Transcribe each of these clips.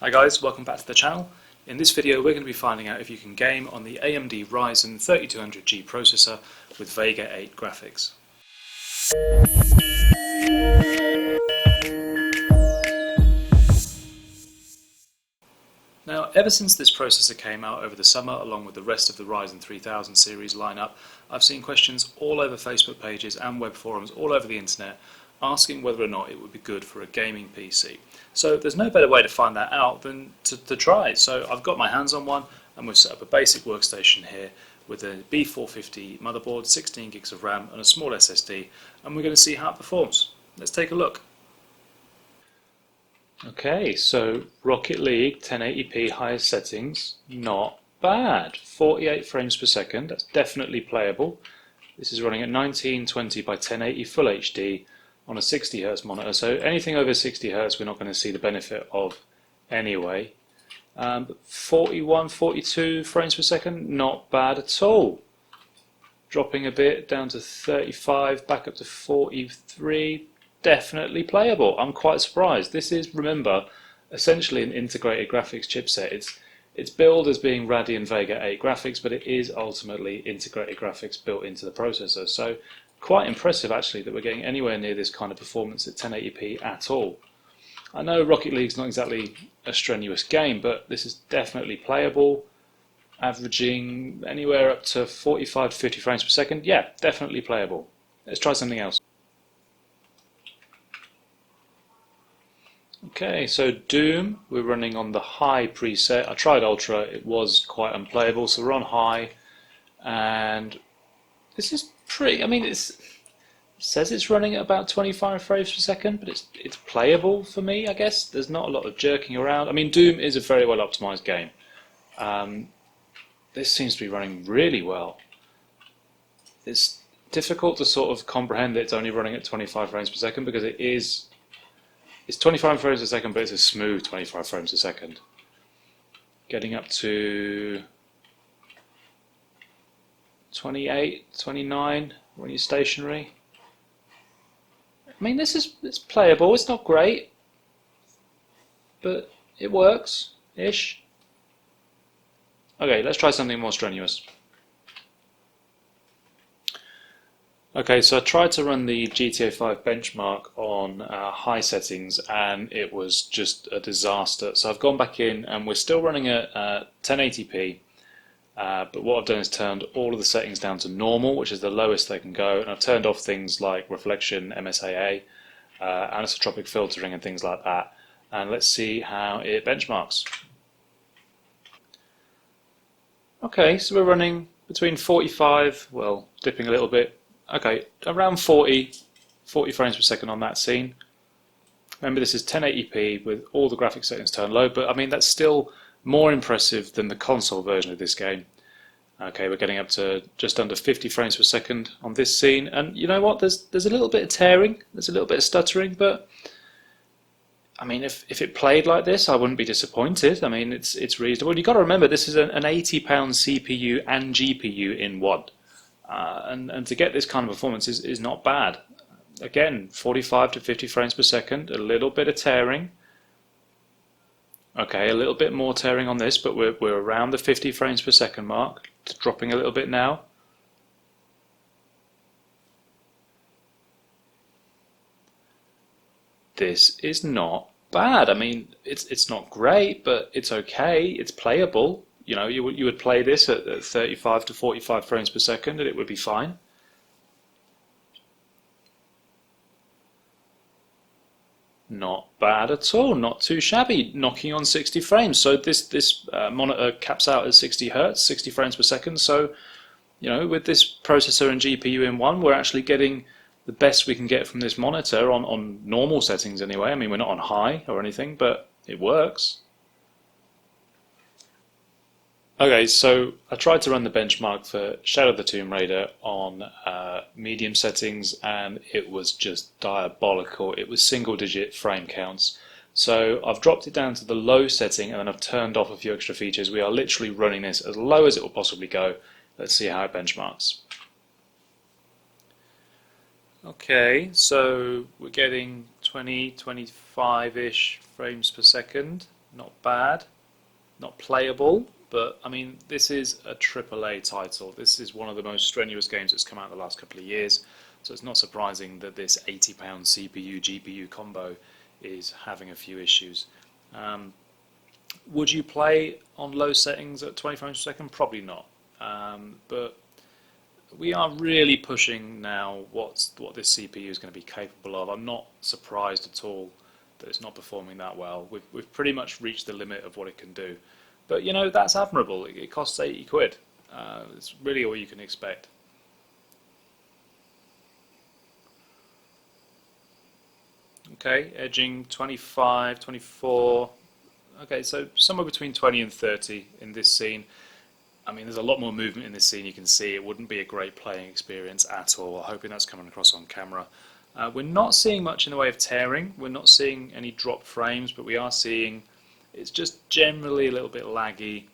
Hi guys, welcome back to the channel. In this video we're going to be finding out if you can game on the AMD Ryzen 3200G processor with Vega 8 graphics. Now, ever since this processor came out over the summer, along with the rest of the Ryzen 3000 series lineup, I've seen questions all over Facebook pages and web forums all over the internet asking whether or not it would be good for a gaming PC. So there's no better way to find that out than to try it. So I've got my hands on one and we've set up a basic workstation here with a B450 motherboard, 16 gigs of RAM and a small SSD, and we're going to see how it performs. Let's take a look. Okay, so Rocket League 1080p highest settings, not bad. 48 frames per second, that's definitely playable. This is running at 1920 by 1080 Full HD on a 60Hz monitor, so anything over 60Hz we're not going to see the benefit of anyway. But 41, 42 frames per second, not bad at all. Dropping a bit down to 35, back up to 43, definitely playable. I'm quite surprised. This is, remember, essentially an integrated graphics chipset. It's billed as being Radeon Vega 8 graphics, but it is ultimately integrated graphics built into the processor. So quite impressive actually that we're getting anywhere near this kind of performance at 1080p at all. I know Rocket League's not exactly a strenuous game, but this is definitely playable, averaging anywhere up to 45 to 50 frames per second. Yeah, definitely playable. Let's try something else. Okay, so Doom, we're running on the high preset. I tried Ultra, it was quite unplayable, so we're on high, and this is pretty, it says it's running at about 25 frames per second, but it's playable for me, I guess. There's not a lot of jerking around. I mean, Doom is a very well optimized game. This seems to be running really well. It's difficult to sort of comprehend that it's only running at 25 frames per second because it's 25 frames per second, but it's a smooth 25 frames a second. Getting up to 28, 29 when you're stationary. I mean, it's playable. It's not great, but it works-ish. Okay, let's try something more strenuous. Okay, so I tried to run the GTA 5 benchmark on high settings and it was just a disaster. So I've gone back in and we're still running at 1080p, but what I've done is turned all of the settings down to normal, which is the lowest they can go, and I've turned off things like reflection, MSAA, anisotropic filtering and things like that. And let's see how it benchmarks. Okay, so we're running between 45, well, dipping a little bit, okay, around 40 frames per second on that scene. Remember, this is 1080p with all the graphics settings turned low, but I mean that's still more impressive than the console version of this game. Okay, we're getting up to just under 50 frames per second on this scene, and you know what? There's a little bit of tearing, there's a little bit of stuttering, but I mean, if it played like this, I wouldn't be disappointed. I mean, it's reasonable. You've got to remember, this is an 80-pound CPU and GPU in one. And to get this kind of performance is not bad. Again, 45 to 50 frames per second, a little bit of tearing. Okay, a little bit more tearing on this, but we're around the 50 frames per second mark. It's dropping a little bit now. This is not bad. I mean, it's not great, but it's okay. It's playable. You know, you would play this at 35 to 45 frames per second and it would be fine. Not bad at all, not too shabby, knocking on 60 frames. So this monitor caps out at 60 Hertz, 60 frames per second. So, you know, with this processor and GPU in one, we're actually getting the best we can get from this monitor on normal settings anyway. I mean, we're not on high or anything, but it works. Okay, so I tried to run the benchmark for Shadow of the Tomb Raider on medium settings and it was just diabolical. It was single-digit frame counts. So I've dropped it down to the low setting and then I've turned off a few extra features. We are literally running this as low as it will possibly go. Let's see how it benchmarks. Okay, so we're getting 20, 25-ish frames per second. not bad, not playable, but I mean, this is a AAA title. This is one of the most strenuous games that's come out in the last couple of years, so it's not surprising that this £80 CPU GPU combo is having a few issues. Would you play on low settings at 20 frames per second? Probably not, but we are really pushing now what this CPU is going to be capable of. I'm not surprised at all that it's not performing that well. We've pretty much reached the limit of what it can do. But you know, that's admirable. It costs 80 quid. It's really all you can expect. Okay, edging 25, 24. Okay, so somewhere between 20 and 30 in this scene. I mean, there's a lot more movement in this scene. You can see it wouldn't be a great playing experience at all. I'm hoping that's coming across on camera. We're not seeing much in the way of tearing. We're not seeing any drop frames, but we are seeing it's just generally a little bit laggy.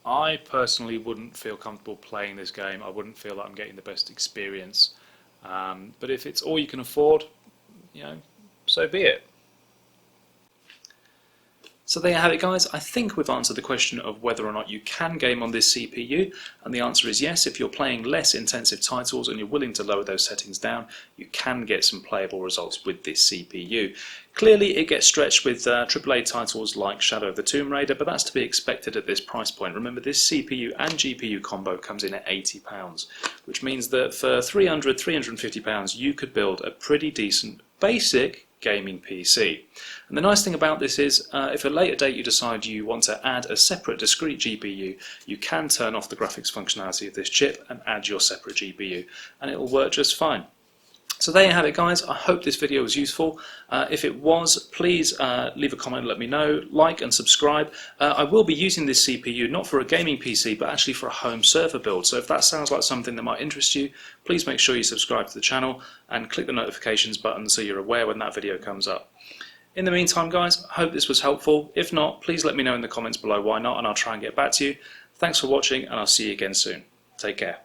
I personally wouldn't feel comfortable playing this game. I wouldn't feel that I'm getting the best experience. But if it's all you can afford, you know, so be it. So there you have it, guys. I think we've answered the question of whether or not you can game on this CPU, and the answer is yes. If you're playing less intensive titles and you're willing to lower those settings down, you can get some playable results with this CPU. Clearly it gets stretched with AAA titles like Shadow of the Tomb Raider, but that's to be expected at this price point. Remember, this CPU and GPU combo comes in at £80, which means that for £300, £350 you could build a pretty decent basic gaming PC. And the nice thing about this is if at a later date you decide you want to add a separate discrete GPU, you can turn off the graphics functionality of this chip and add your separate GPU, and it will work just fine. So there you have it, guys. I hope this video was useful. If it was, please leave a comment and let me know. Like and subscribe. I will be using this CPU not for a gaming PC, but actually for a home server build. So if that sounds like something that might interest you, please make sure you subscribe to the channel and click the notifications button so you're aware when that video comes up. In the meantime, guys, I hope this was helpful. If not, please let me know in the comments below why not, and I'll try and get back to you. Thanks for watching, and I'll see you again soon. Take care.